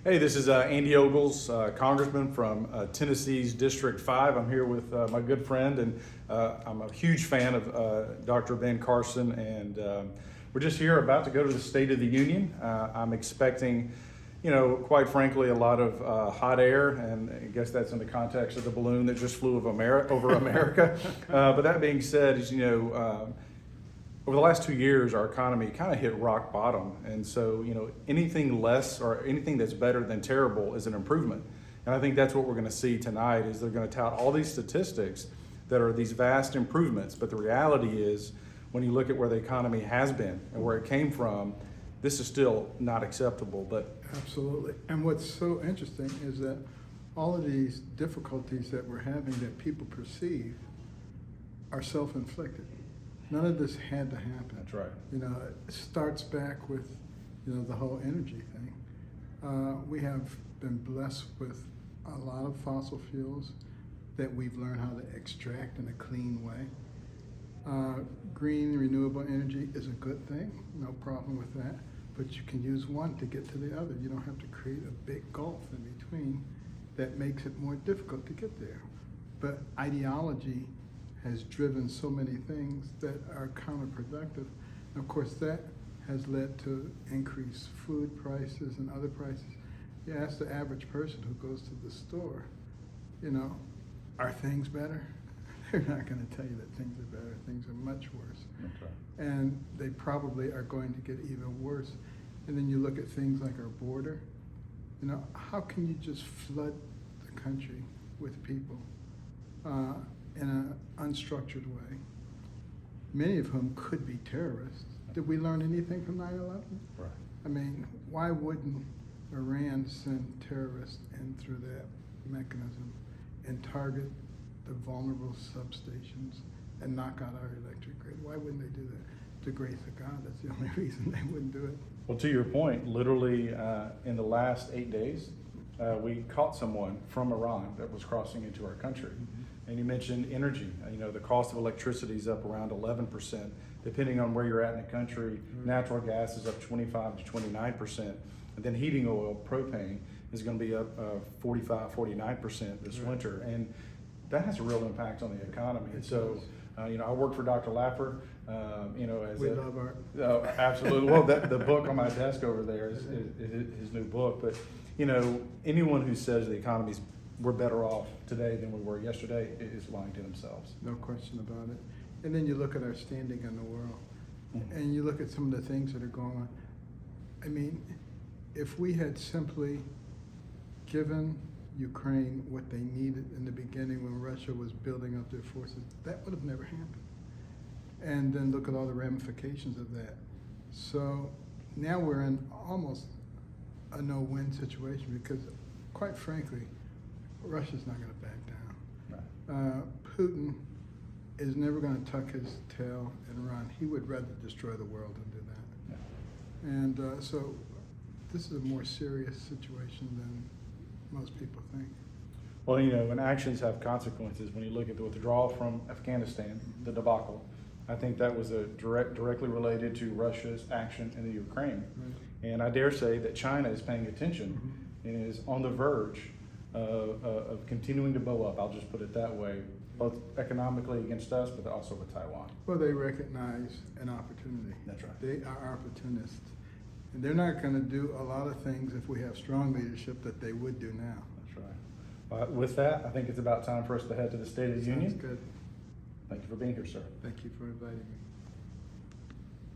Hey, this is Andy Ogles, Congressman from Tennessee's District 5. I'm here with my good friend, and I'm a huge fan of Dr. Ben Carson, and we're just here about to go to the State of the Union. I'm expecting, quite frankly, a lot of hot air, and I guess that's in the context of the balloon that just flew over America. But that being said, over the last 2 years, our economy kind of hit rock bottom. And so, anything less or anything that's better than terrible is an improvement. And I think that's what we're going to see tonight is they're going to tout all these statistics that are these vast improvements. But the reality is, when you look at where the economy has been and where it came from, this is still not acceptable. But absolutely. And what's so interesting is that all of these difficulties that we're having that people perceive are self-inflicted. None of this had to happen. That's right. It starts back with, the whole energy thing. We have been blessed with a lot of fossil fuels that we've learned how to extract in a clean way. Green renewable energy is a good thing, no problem with that, but you can use one to get to the other. You don't have to create a big gulf in between that makes it more difficult to get there. But ideology has driven so many things that are counterproductive. And of course, that has led to increased food prices and other prices. You ask the average person who goes to the store, are things better? They're not going to tell you that things are better. Things are much worse. Okay. And they probably are going to get even worse. And then you look at things like our border. How can you just flood the country with people in an unstructured way, many of whom could be terrorists? Did we learn anything from 9/11? Right. I mean, why wouldn't Iran send terrorists in through that mechanism and target the vulnerable substations and knock out our electric grid? Why wouldn't they do that? The grace of God, that's the only reason they wouldn't do it. Well, to your point, literally in the last 8 days, we caught someone from Iran that was crossing into our country. And you mentioned energy. The cost of electricity is up around 11%. Depending on where you're at in the country, natural gas is up 25 to 29%. And then heating oil, propane, is going to be up 45, 49% this winter. And that has a real impact on the economy. And so, I work for Dr. Laffer. We love art. Oh, absolutely. Well, the book on my desk over there is his new book. But, anyone who says the economy's we're better off today than we were yesterday is lying to themselves. No question about it. And then you look at our standing in the world, and you look at some of the things that are going on. I mean, if we had simply given Ukraine what they needed in the beginning when Russia was building up their forces, that would have never happened. And then look at all the ramifications of that. So now we're in almost a no-win situation because, quite frankly, Russia's not going to back down. Right. Putin is never going to tuck his tail and run. He would rather destroy the world than do that. Yeah. And so this is a more serious situation than most people think. Well, and actions have consequences. When you look at the withdrawal from Afghanistan, the debacle, I think that was directly related to Russia's action in the Ukraine. Right. And I dare say that China is paying attention and is on the verge of continuing to bow up, I'll just put it that way, both economically against us, but also with Taiwan. Well, they recognize an opportunity. That's right. They are opportunists. And they're not going to do a lot of things if we have strong leadership that they would do now. That's right. With that, I think it's about time for us to head to the State of the Union. Sounds good. Thank you for being here, sir. Thank you for inviting me.